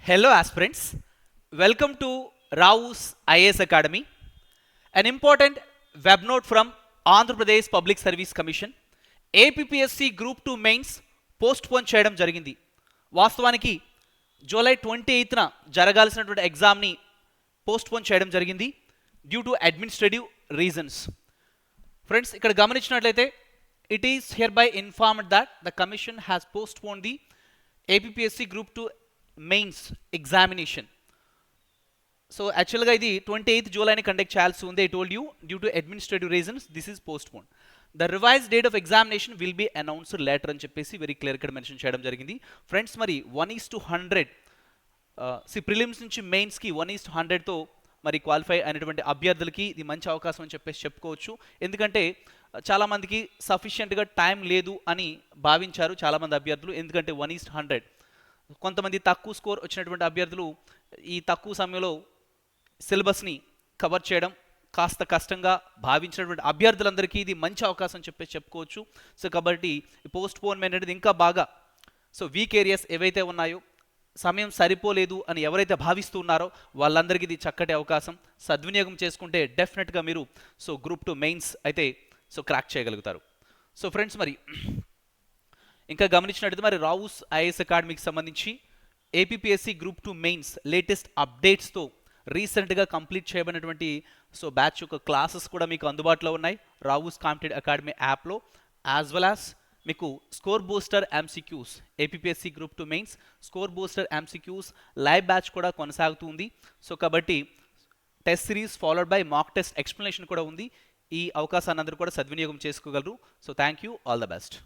Hello aspirants, welcome to Rao's IAS Academy. An important web note from Andhra Pradesh Public Service Commission. APPSC Group 2 mains postpone చేయడం జరిగింది. వాస్తవానికి July 28న జరగాల్సినటువంటి ఎగ్జామ్ని postpone చేయడం జరిగింది due to administrative reasons. Friends, ఇక్కడ గమనించినట్లయితే it is hereby informed that the commission has postpone the APPSC Group 2 mains examination. So యాక్చువల్గా ఇది 28th జూలైని కండక్ట్ చేయాల్సి ఉంది. I told you due to administrative reasons this is postpone. The revise date of examination will be announced later అని చెప్పేసి very clear ఇక్కడ mention చేయడం జరిగింది. ఫ్రెండ్స్, మరి 1:100 ప్రిలిమ్స్ నుంచి మెయిన్స్కి 1:100తో మరి క్వాలిఫై అయినటువంటి అభ్యర్థులకి ఇది మంచి అవకాశం అని చెప్పేసి చెప్పుకోవచ్చు. ఎందుకంటే చాలామందికి సఫిషియెంట్గా టైం లేదు అని భావించారు చాలామంది అభ్యర్థులు. ఎందుకంటే 1:100 కొంతమంది తక్కువ స్కోర్ వచ్చినటువంటి అభ్యర్థులు ఈ తక్కువ సమయంలో సిలబస్ని కవర్ చేయడం కాస్త కష్టంగా భావించినటువంటి అభ్యర్థులందరికీ ఇది మంచి అవకాశం చెప్పేసి చెప్పుకోవచ్చు. సో కాబట్టి పోస్ట్పోన్మెంట్ అనేది ఇంకా బాగా వీక్ ఏరియాస్ ఏవైతే ఉన్నాయో సమయం సరిపోలేదు అని ఎవరైతే భావిస్తూ ఉన్నారో వాళ్ళందరికీ ఇది చక్కటి అవకాశం. సద్వినియోగం చేసుకుంటే డెఫినెట్గా మీరు గ్రూప్ 2 మెయిన్స్ అయితే క్రాక్ చేయగలుగుతారు. సో ఫ్రెండ్స్, మరి ఇంకా గమనించినట్టు మరి రావుస్ ఐఏఎస్ అకాడమీకి సంబంధించి APPSC Group 2 మెయిన్స్ లేటెస్ట్ అప్డేట్స్తో రీసెంట్గా కంప్లీట్ చేయబడినటువంటి బ్యాచ్ యొక్క క్లాసెస్ కూడా మీకు అందుబాటులో ఉన్నాయి రావుస్ కాంపిటేటివ్ అకాడమీ యాప్లో. యాజ్ వెల్ యాజ్ మీకు score booster MCQs APPSC Group 2 mains score booster MCQs live batch కూడా కొనసాగుతుంది. కాబట్టి test series followed by mock test explanation కూడా ఉంది. ఈ అవకాశాన్ని అందరూ కూడా సద్వినియోగం చేసుకోగలరు. Thank you, all the best.